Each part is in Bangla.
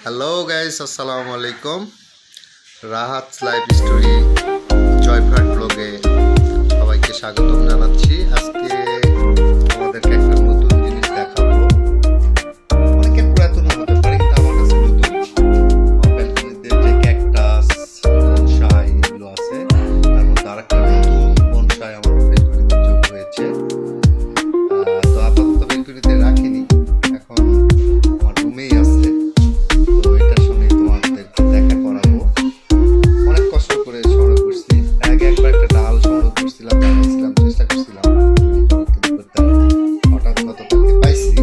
হ্যালো গাইস, আসসালামু আলাইকুম। রাহাতস লাইফ স্টোরি জয়ফ্রাট ব্লগে সবাইকে স্বাগতম জানাচ্ছি। আজকে আমাদেরকে একটা নতুন জিনিস দেখাবো। অনেকের পুরাতন হতে পারে, কিন্তু আমার কাছে নতুন। আমার ব্যালকনিতে যে ক্যাকটাস, বনসাই এগুলো আছে, তার মধ্যে আরেকটা নতুন বনসাই আমার ব্যালকনিতে যোগ হয়েছে। তো আপাতত ব্যালকনিতে রাখিনি, এখন আমার রুমেই আছে। তো এটার সঙ্গে তোমাদেরকে দেখা করাবো। অনেক কষ্ট করে সংগ্রহ করছি। আগে একবার একটা ডাল সংগ্রহ করছিলাম, বানাইছিলাম, চেষ্টা করছিলাম তৈরি করার, কিন্তু করতে পারিনি। হঠাৎ গতকালকে পাইছি।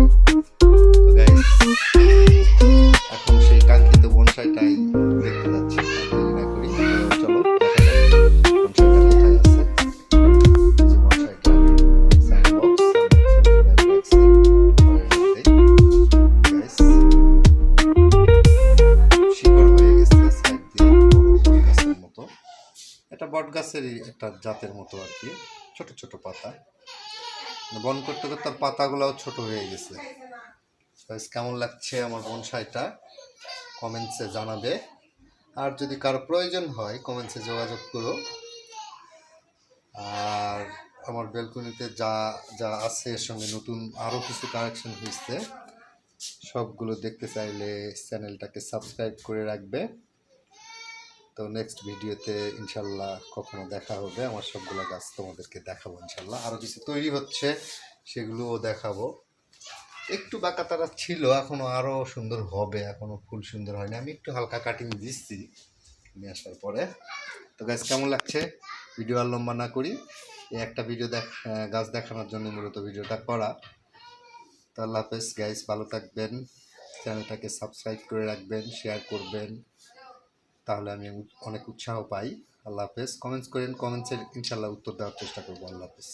তো গাইস, এখন সেই কাঙ্ক্ষিত বনসাইটাই দেখতে যাচ্ছি। দেরি না করি, তো চলো দেখা যাক বনসাইটা কোথায় আছে। এই যে বনসাইটা স্যান্ডবক্স, গাইস শিকড় হয়ে গেছে সাইড দিয়ে, বড় গাছের মতো। এটা বট গাছেরই একটা জাতের মতো আর কি, ছোট ছোট পাতা। বন করতে করতে পাতাগুলোও ছোট হয়ে গেছে। কেমন লাগছে আমার বনসাইটা কমেন্টসে জানাবে। আর যদি কারো প্রয়োজন হয় কমেন্টসে যোগাযোগ করো। আর আমার ব্যালকনিতে যা যা আছে এর সঙ্গে নতুন আরও কিছু কালেকশন হয়েছে, সবগুলো দেখতে চাইলে চ্যানেলটাকে সাবস্ক্রাইব করে রাখবে। তো নেক্সট ভিডিওতে ইনশাল্লাহ কখনো দেখা হবে। আমার সবগুলো গাছ তোমাদেরকে দেখাবো ইনশাল্লাহ। আরও কিছু তৈরি হচ্ছে, সেগুলোও দেখাবো। একটু বাঁকাতারা ছিল, এখনও আরও সুন্দর হবে, এখনও ফুল সুন্দর হয়নি। আমি একটু হালকা কাটিং দিচ্ছি নিয়ে আসার পরে। তো গাছ কেমন লাগছে, ভিডিও আর লম্বা না করি, এই একটা ভিডিও গাছ দেখানোর জন্য মূলত ভিডিওটা করা। তো আল্লাহ হাফেজ গাইস, ভালো থাকবেন, চ্যানেলটাকে সাবস্ক্রাইব করে রাখবেন, শেয়ার করবেন, তাহলে আমি অনেক উৎসাহ পাই। আল্লাহ হাফেজ। কমেন্টস করেন, কমেন্টসের ইনশাল্লাহ উত্তর দেওয়ার চেষ্টা করবো। আল্লাহ হাফেজ।